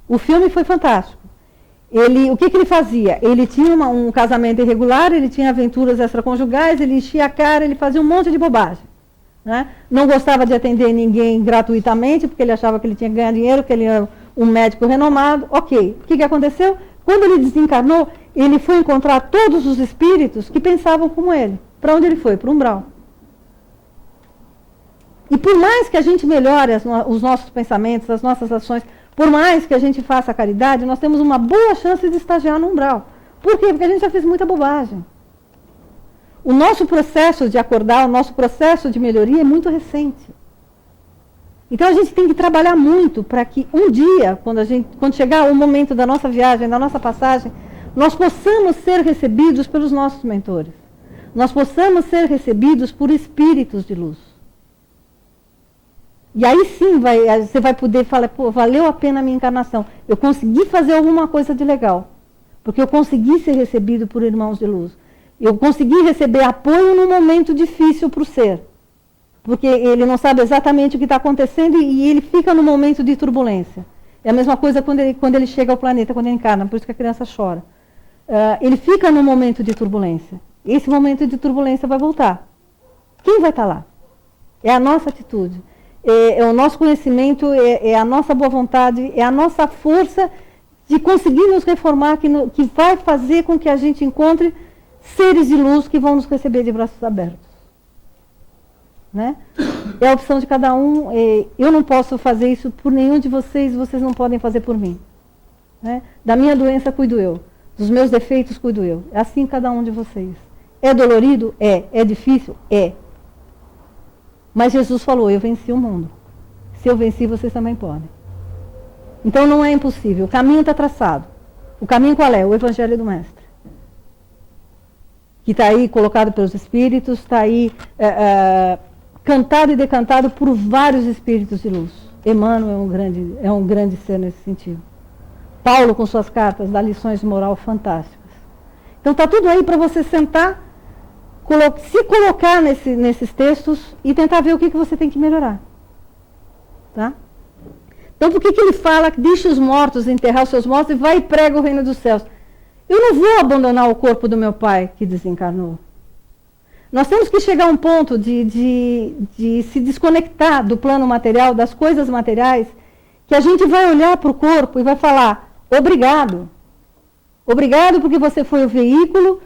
O filme foi fantástico. O que ele fazia? Ele tinha um casamento irregular, ele tinha aventuras extraconjugais, ele enchia a cara, ele fazia um monte de bobagem. Né? Não gostava de atender ninguém gratuitamente, porque ele achava que ele tinha que ganhar dinheiro, que ele era um médico renomado. Ok. O que aconteceu? Quando ele desencarnou, ele foi encontrar todos os espíritos que pensavam como ele. Para onde ele foi? Para o umbral. E por mais que a gente melhore os nossos pensamentos, as nossas ações, por mais que a gente faça a caridade, nós temos uma boa chance de estagiar no umbral. Por quê? Porque a gente já fez muita bobagem. O nosso processo de acordar, o nosso processo de melhoria é muito recente. Então a gente tem que trabalhar muito para que um dia, quando chegar o momento da nossa viagem, da nossa passagem, nós possamos ser recebidos pelos nossos mentores. Nós possamos ser recebidos por espíritos de luz. E aí sim você vai poder falar, pô, valeu a pena a minha encarnação. Eu consegui fazer alguma coisa de legal. Porque eu consegui ser recebido por irmãos de luz. Eu consegui receber apoio num momento difícil para o ser. Porque ele não sabe exatamente o que está acontecendo e ele fica num momento de turbulência. É a mesma coisa quando ele chega ao planeta, quando ele encarna, por isso que a criança chora. Ele fica num momento de turbulência. Esse momento de turbulência vai voltar. Quem vai estar lá? É a nossa atitude. É o nosso conhecimento, é a nossa boa vontade, é a nossa força de conseguir nos reformar, que vai fazer com que a gente encontre seres de luz que vão nos receber de braços abertos. Né? É a opção de cada um. Eu não posso fazer isso por nenhum de vocês, vocês não podem fazer por mim. Né? Da minha doença cuido eu, dos meus defeitos cuido eu. É assim cada um de vocês. É dolorido? É. É difícil? É. Mas Jesus falou, eu venci o mundo. Se eu venci, vocês também podem. Então não é impossível. O caminho está traçado. O caminho qual é? O Evangelho do Mestre. Que está aí colocado pelos Espíritos, está aí cantado e decantado por vários Espíritos de luz. Emmanuel é um grande ser nesse sentido. Paulo, com suas cartas, dá lições de moral fantásticas. Então está tudo aí para você sentar, se colocar nesses textos e tentar ver o que você tem que melhorar. Tá? Então por que ele fala que deixa os mortos enterrar os seus mortos e vai e prega o reino dos céus? Eu não vou abandonar o corpo do meu pai que desencarnou. Nós temos que chegar a um ponto de se desconectar do plano material, das coisas materiais, que a gente vai olhar para o corpo e vai falar, obrigado. Obrigado porque você foi o veículo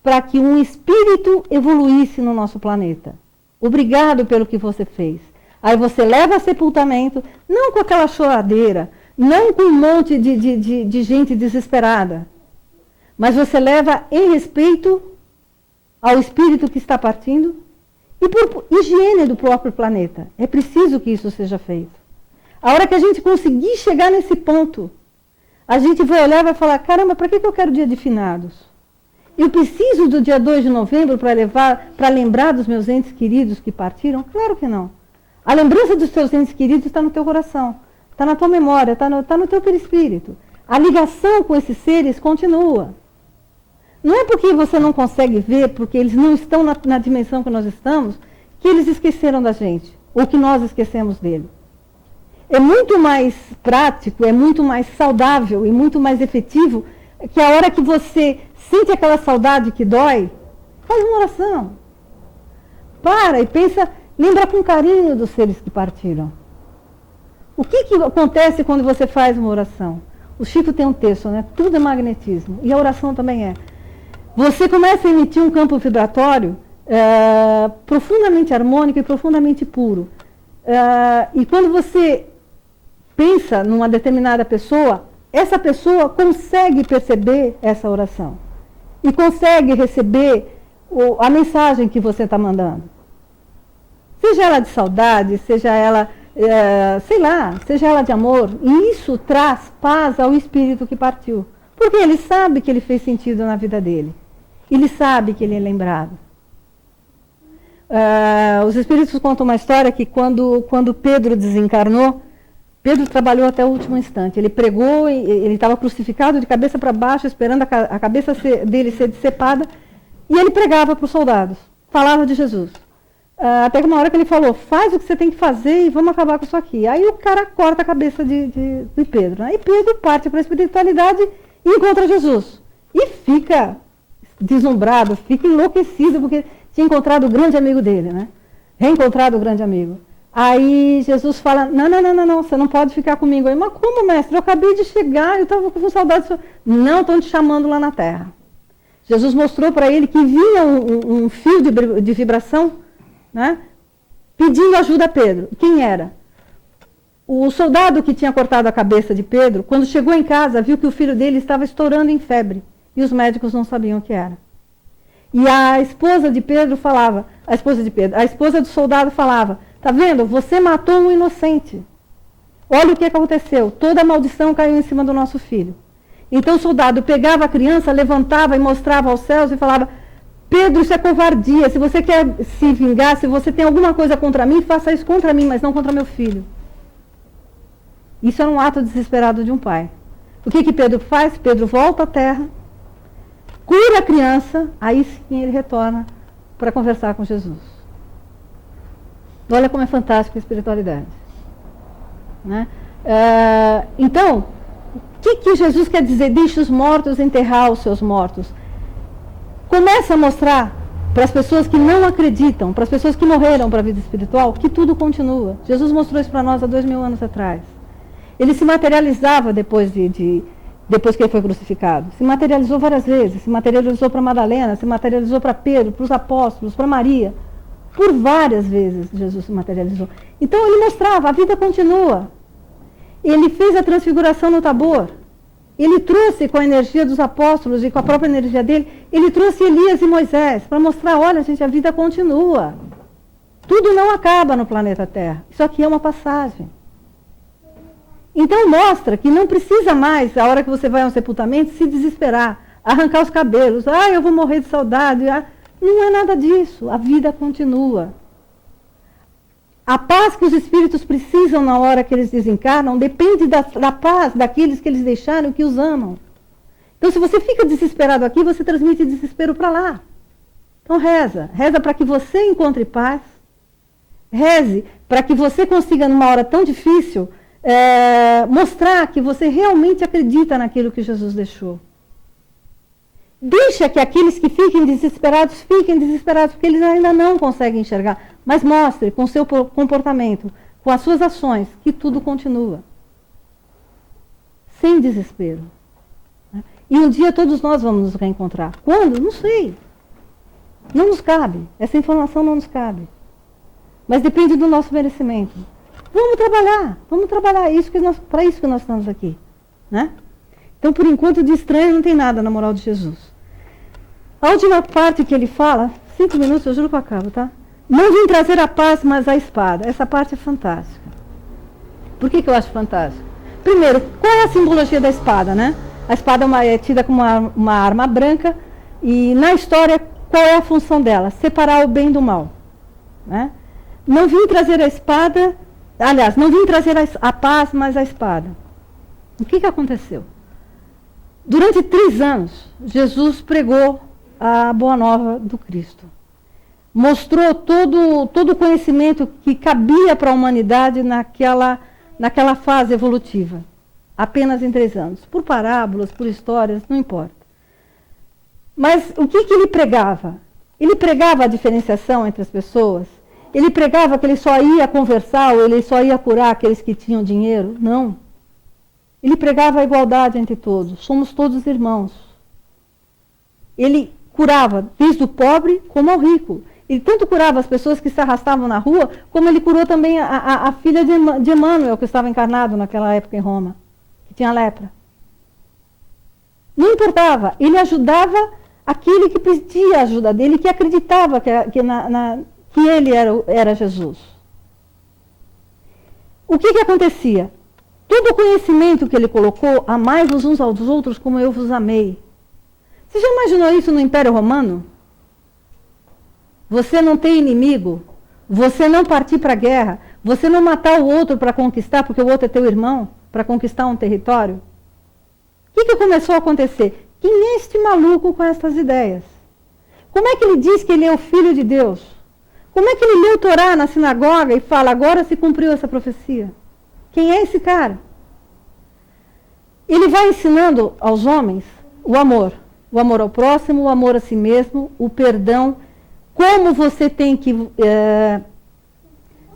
para que um espírito evoluísse no nosso planeta. Obrigado pelo que você fez. Aí você leva a sepultamento, não com aquela choradeira, não com um monte de gente desesperada, mas você leva em respeito ao espírito que está partindo e por higiene do próprio planeta. É preciso que isso seja feito. A hora que a gente conseguir chegar nesse ponto, a gente vai olhar e vai falar, caramba, para que eu quero dia de finados? Eu preciso do dia 2 de novembro para lembrar dos meus entes queridos que partiram? Claro que não. A lembrança dos teus entes queridos está no teu coração. está na tua memória, está no teu perispírito. A ligação com esses seres continua. Não é porque você não consegue ver, porque eles não estão na dimensão que nós estamos, que eles esqueceram da gente, ou que nós esquecemos dele. É muito mais prático, é muito mais saudável e muito mais efetivo que a hora que você sente aquela saudade que dói, faz uma oração. Para e pensa, lembra com carinho dos seres que partiram. O que acontece quando você faz uma oração? O Chico tem um texto, né? Tudo é magnetismo. E a oração também é. Você começa a emitir um campo vibratório profundamente harmônico e profundamente puro. E quando você pensa numa determinada pessoa, essa pessoa consegue perceber essa oração. E consegue receber a mensagem que você está mandando. Seja ela de saudade, seja ela, sei lá, seja ela de amor. E isso traz paz ao espírito que partiu. Porque ele sabe que ele fez sentido na vida dele. Ele sabe que ele é lembrado. Os espíritos contam uma história que quando Pedro desencarnou, Pedro trabalhou até o último instante. Ele pregou, ele estava crucificado de cabeça para baixo, esperando a cabeça dele ser decepada, e ele pregava para os soldados, falava de Jesus. Até que uma hora que ele falou, faz o que você tem que fazer e vamos acabar com isso aqui. Aí o cara corta a cabeça de Pedro. Aí Pedro parte para a espiritualidade e encontra Jesus. E fica deslumbrado, fica enlouquecido, porque tinha encontrado o grande amigo dele, né? Reencontrado o grande amigo. Aí Jesus fala, não, você não pode ficar comigo aí. Mas como, mestre? Eu acabei de chegar, eu estava com saudade. Não, estão te chamando lá na terra. Jesus mostrou para ele que vinha um fio de vibração, né, pedindo ajuda a Pedro. Quem era? O soldado que tinha cortado a cabeça de Pedro, quando chegou em casa, viu que o filho dele estava estourando em febre. E os médicos não sabiam o que era. E a esposa de Pedro falava, a esposa do soldado falava, tá vendo? Você matou um inocente. Olha o que aconteceu. Toda a maldição caiu em cima do nosso filho. Então o soldado pegava a criança, levantava e mostrava aos céus e falava, Pedro, isso é covardia. Se você quer se vingar, se você tem alguma coisa contra mim, faça isso contra mim, mas não contra meu filho. Isso era um ato desesperado de um pai. O que Pedro faz? Pedro volta à terra, cura a criança, aí sim ele retorna para conversar com Jesus. Olha como é fantástica a espiritualidade. Né? Então, o que Jesus quer dizer? Deixe os mortos enterrar os seus mortos. Começa a mostrar para as pessoas que não acreditam, para as pessoas que morreram para a vida espiritual, que tudo continua. Jesus mostrou isso para nós há 2000 anos atrás. Ele se materializava depois depois que ele foi crucificado. Se materializou várias vezes. Se materializou para Madalena, se materializou para Pedro, para os apóstolos, para Maria. Por várias vezes Jesus se materializou. Então ele mostrava, a vida continua. Ele fez a transfiguração no Tabor. Ele trouxe com a energia dos apóstolos e com a própria energia dele, ele trouxe Elias e Moisés para mostrar, olha gente, a vida continua. Tudo não acaba no planeta Terra. Isso aqui é uma passagem. Então mostra que não precisa mais, a hora que você vai a um sepultamento, se desesperar, arrancar os cabelos, eu vou morrer de saudade. Não é nada disso, a vida continua. A paz que os espíritos precisam na hora que eles desencarnam depende da paz daqueles que eles deixaram, que os amam. Então se você fica desesperado aqui, você transmite desespero para lá. Então reza para que você encontre paz, reze para que você consiga numa hora tão difícil, mostrar que você realmente acredita naquilo que Jesus deixou. Deixa que aqueles que fiquem desesperados, porque eles ainda não conseguem enxergar. Mas mostre com o seu comportamento, com as suas ações, que tudo continua. Sem desespero. E um dia todos nós vamos nos reencontrar. Quando? Não sei. Não nos cabe. Essa informação não nos cabe. Mas depende do nosso merecimento. Vamos trabalhar. Para isso que nós estamos aqui. Né? Então, por enquanto, de estranho não tem nada na moral de Jesus. A última parte que ele fala, 5 minutos, eu juro que eu acabo, tá? Não vim trazer a paz, mas a espada. Essa parte é fantástica. Por que eu acho fantástica? Primeiro, qual é a simbologia da espada, né? A espada é tida como uma arma branca e, na história, qual é a função dela? Separar o bem do mal. Né? Não vim trazer a espada Aliás, não vim trazer a paz, mas a espada. O que aconteceu? Durante 3 anos, Jesus pregou a boa nova do Cristo. Mostrou todo o conhecimento que cabia para a humanidade naquela fase evolutiva. Apenas em 3 anos. Por parábolas, por histórias, não importa. Mas o que ele pregava? Ele pregava a diferenciação entre as pessoas? Ele pregava que ele só ia conversar ou ele só ia curar aqueles que tinham dinheiro? Não. Ele pregava a igualdade entre todos. Somos todos irmãos. Ele curava desde o pobre como ao rico. Ele tanto curava as pessoas que se arrastavam na rua, como ele curou também a filha de Emmanuel, que estava encarnado naquela época em Roma, que tinha lepra. Não importava. Ele ajudava aquele que pedia a ajuda dele, que acreditava que ele era Jesus. O que acontecia? Todo o conhecimento que ele colocou, amai-vos uns aos outros como eu vos amei. Você já imaginou isso no Império Romano? Você não ter inimigo, você não partir para a guerra, você não matar o outro para conquistar, porque o outro é teu irmão, para conquistar um território. O que começou a acontecer? Quem é este maluco com essas ideias? Como é que ele diz que ele é o Filho de Deus? Como é que ele lê o Torá na sinagoga e fala, agora se cumpriu essa profecia? Quem é esse cara? Ele vai ensinando aos homens o amor ao próximo, o amor a si mesmo, o perdão, como você tem que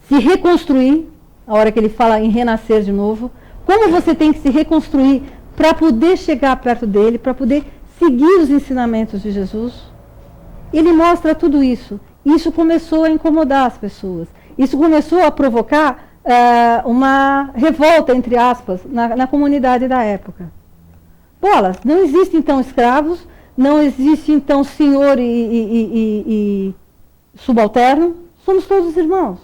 se reconstruir, a hora que ele fala em renascer de novo, como você tem que se reconstruir para poder chegar perto dele, para poder seguir os ensinamentos de Jesus. Ele mostra tudo isso. Isso começou a incomodar as pessoas. Isso começou a provocar uma revolta, entre aspas, na comunidade da época. Bolas, não existem então escravos, não existe então senhor e subalterno, somos todos irmãos.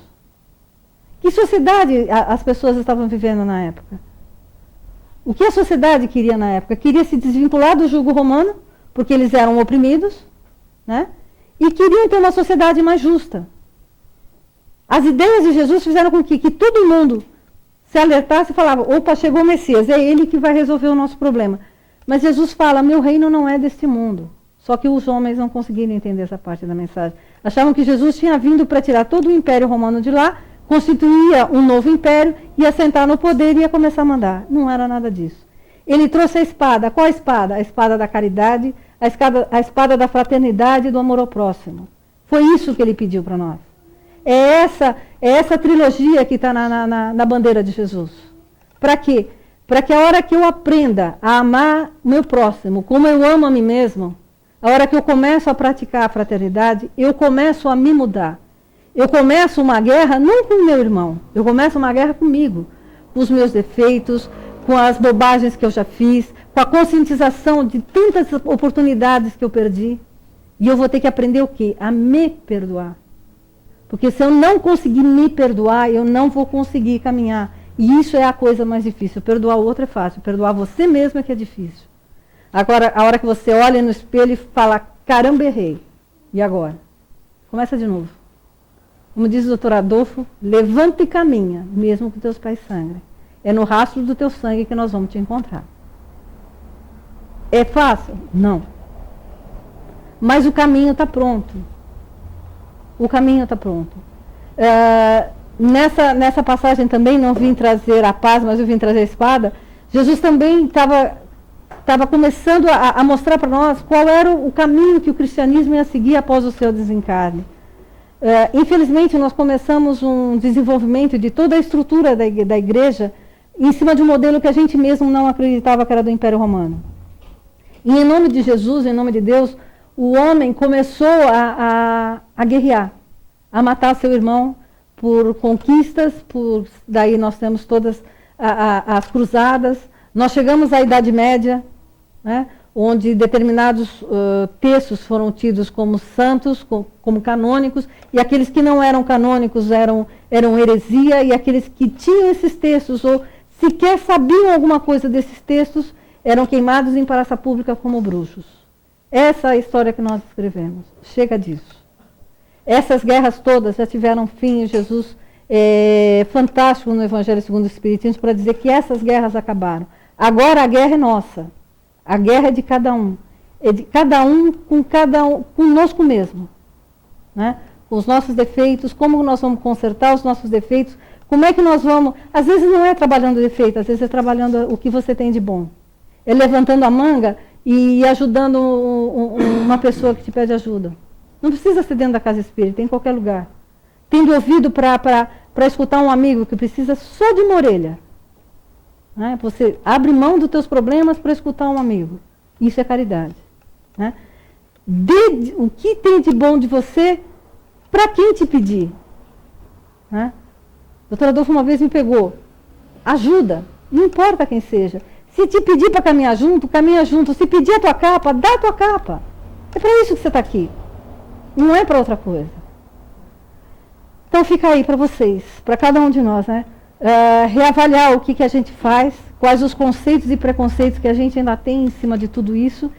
Que sociedade as pessoas estavam vivendo na época? O que a sociedade queria na época? Queria se desvincular do jugo romano, porque eles eram oprimidos, né? E queriam ter uma sociedade mais justa. As ideias de Jesus fizeram com que todo mundo se alertasse e falava, opa, chegou o Messias, é ele que vai resolver o nosso problema. Mas Jesus fala, meu reino não é deste mundo. Só que os homens não conseguiram entender essa parte da mensagem. Achavam que Jesus tinha vindo para tirar todo o Império Romano de lá, constituía um novo império, ia sentar no poder e ia começar a mandar. Não era nada disso. Ele trouxe a espada. Qual a espada? A espada da caridade, a espada da fraternidade e do amor ao próximo. Foi isso que ele pediu para nós. É essa trilogia que está na bandeira de Jesus. Para quê? Para que a hora que eu aprenda a amar meu próximo, como eu amo a mim mesmo, a hora que eu começo a praticar a fraternidade, eu começo a me mudar. Eu começo uma guerra não com o meu irmão, eu começo uma guerra comigo, com os meus defeitos, com as bobagens que eu já fiz, com a conscientização de tantas oportunidades que eu perdi. E eu vou ter que aprender o quê? A me perdoar. Porque se eu não conseguir me perdoar, eu não vou conseguir caminhar. E isso é a coisa mais difícil. Perdoar o outro é fácil, perdoar você mesmo é que é difícil. Agora, a hora que você olha no espelho e fala, caramba, errei. E agora? Começa de novo. Como diz o doutor Adolfo, levanta e caminha, mesmo que teus pés sangrem. É no rastro do teu sangue que nós vamos te encontrar. É fácil? Não. Mas o caminho está pronto. O caminho está pronto. Nessa passagem também não vim trazer a paz, mas eu vim trazer a espada. Jesus também estava começando a mostrar para nós qual era o caminho que o cristianismo ia seguir após o seu desencarne. Infelizmente, nós começamos um desenvolvimento de toda a estrutura da igreja em cima de um modelo que a gente mesmo não acreditava que era do Império Romano. E em nome de Jesus, em nome de Deus, o homem começou a guerrear, a matar seu irmão por conquistas, daí nós temos todas as cruzadas. Nós chegamos à Idade Média, né, onde determinados textos foram tidos como santos, como canônicos, e aqueles que não eram canônicos eram heresia, e aqueles que tinham esses textos ou sequer sabiam alguma coisa desses textos eram queimados em praça pública como bruxos. Essa é a história que nós escrevemos. Chega disso. Essas guerras todas já tiveram fim e Jesus fantástico no Evangelho segundo o Espiritismo para dizer que essas guerras acabaram. Agora a guerra é nossa. A guerra é de cada um. É de cada um, conosco mesmo. Né? Com os nossos defeitos, como nós vamos consertar os nossos defeitos, como é que nós vamos... Às vezes não é trabalhando o defeito, às vezes é trabalhando o que você tem de bom. É levantando a manga e ajudando uma pessoa que te pede ajuda. Não precisa ser dentro da casa espírita, em qualquer lugar. Tendo ouvido para escutar um amigo que precisa só de uma orelha. Né? Você abre mão dos teus problemas para escutar um amigo. Isso é caridade. Né? Dê o que tem de bom de você para quem te pedir. Né? O doutor Adolfo uma vez me pegou. Ajuda, não importa quem seja. Se te pedir para caminhar junto, caminha junto. Se pedir a tua capa, dá a tua capa. É para isso que você está aqui. Não é para outra coisa. Então fica aí para vocês, para cada um de nós, né? Reavaliar o que a gente faz, quais os conceitos e preconceitos que a gente ainda tem em cima de tudo isso.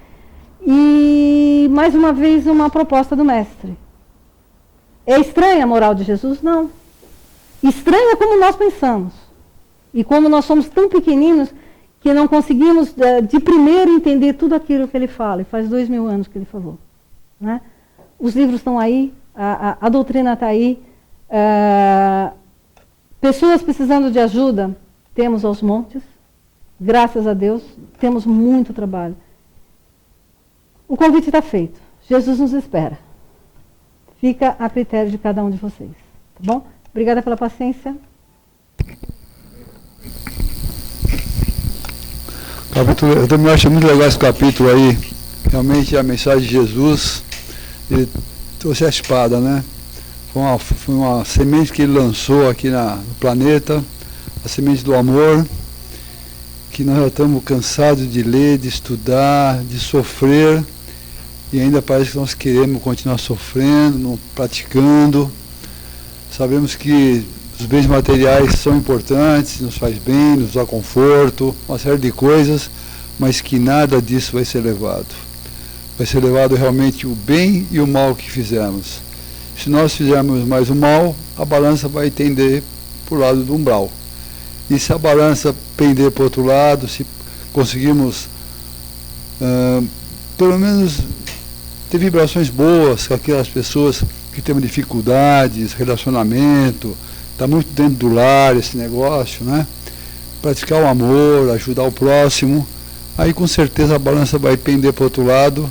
E, mais uma vez, uma proposta do mestre. É estranha a moral de Jesus? Não. Estranha como nós pensamos. E como nós somos tão pequeninos que não conseguimos, de primeiro, entender tudo aquilo que ele fala. E faz 2000 anos que ele falou. Né? Os livros estão aí, a doutrina está aí. Pessoas precisando de ajuda, temos aos montes. Graças a Deus, temos muito trabalho. O convite está feito. Jesus nos espera. Fica a critério de cada um de vocês. Tá bom? Obrigada pela paciência. Eu também acho muito legal esse capítulo aí. Realmente a mensagem de Jesus, ele trouxe a espada, né? Foi uma semente que ele lançou aqui no planeta, a semente do amor, que nós já estamos cansados de ler, de estudar, de sofrer, e ainda parece que nós queremos continuar sofrendo, não praticando. Sabemos que os bens materiais são importantes, nos faz bem, nos dá conforto, uma série de coisas, mas que nada disso vai ser levado. Vai ser levado realmente o bem e o mal que fizemos. Se nós fizermos mais o mal, a balança vai tender para o lado do umbral. E se a balança pender para o outro lado, se conseguirmos, pelo menos, ter vibrações boas com aquelas pessoas que têm dificuldades, relacionamento, está muito dentro do lar esse negócio, né? Praticar o amor, ajudar o próximo, aí com certeza a balança vai pender para o outro lado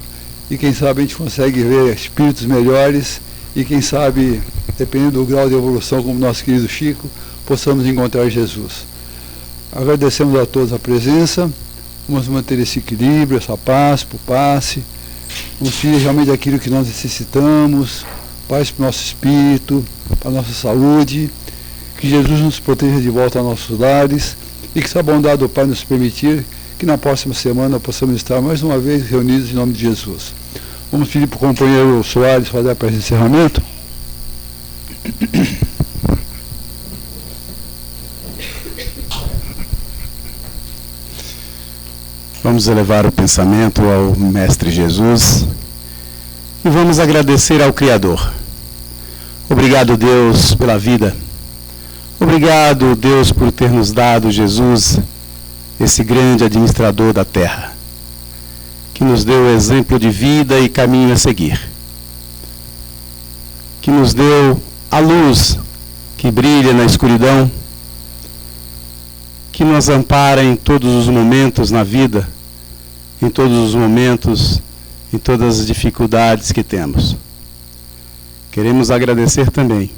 e quem sabe a gente consegue ver espíritos melhores e quem sabe, dependendo do grau de evolução, como nosso querido Chico, possamos encontrar Jesus. Agradecemos a todos a presença, vamos manter esse equilíbrio, essa paz, por passe, vamos pedir realmente aquilo que nós necessitamos, paz para o nosso espírito, para a nossa saúde, que Jesus nos proteja de volta aos nossos lares e que a bondade do Pai nos permitir que na próxima semana possamos estar mais uma vez reunidos em nome de Jesus. Vamos pedir para o companheiro Soares fazer a prece de encerramento. Vamos elevar o pensamento ao Mestre Jesus e vamos agradecer ao Criador. Obrigado, Deus, pela vida. Obrigado, Deus, por ter nos dado Jesus, esse grande administrador da terra, que nos deu exemplo de vida e caminho a seguir, que nos deu a luz que brilha na escuridão, que nos ampara em todos os momentos na vida, em todos os momentos, em todas as dificuldades que temos. Queremos agradecer também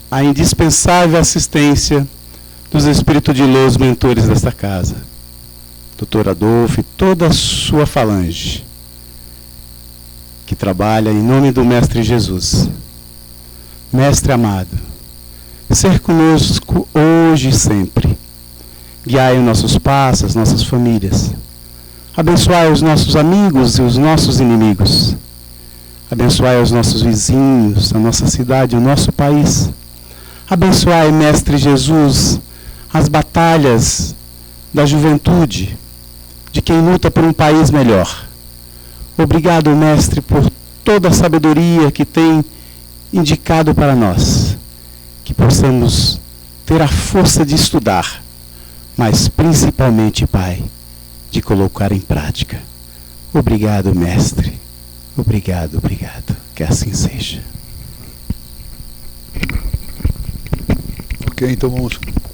a indispensável assistência dos espíritos de luz mentores desta casa, Dr. Adolfo e toda a sua falange, que trabalha em nome do Mestre Jesus. Mestre amado, ser conosco hoje e sempre. Guiai os nossos passos, nossas famílias. Abençoai os nossos amigos e os nossos inimigos. Abençoai os nossos vizinhos, a nossa cidade, o nosso país. Abençoai, Mestre Jesus, as batalhas da juventude, de quem luta por um país melhor. Obrigado, Mestre, por toda a sabedoria que tem indicado para nós. que possamos ter a força de estudar, mas principalmente, Pai, de colocar em prática. Obrigado, Mestre. Obrigado, obrigado. Que assim seja. Ok, então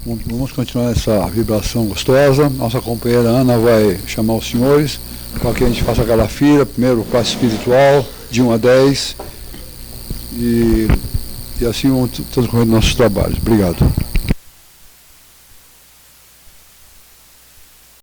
vamos continuar essa vibração gostosa. Nossa companheira Ana vai chamar os senhores para que a gente faça aquela fila, primeiro classe espiritual, de 1 a 10, e assim vamos todos correndo nossos trabalhos. Obrigado.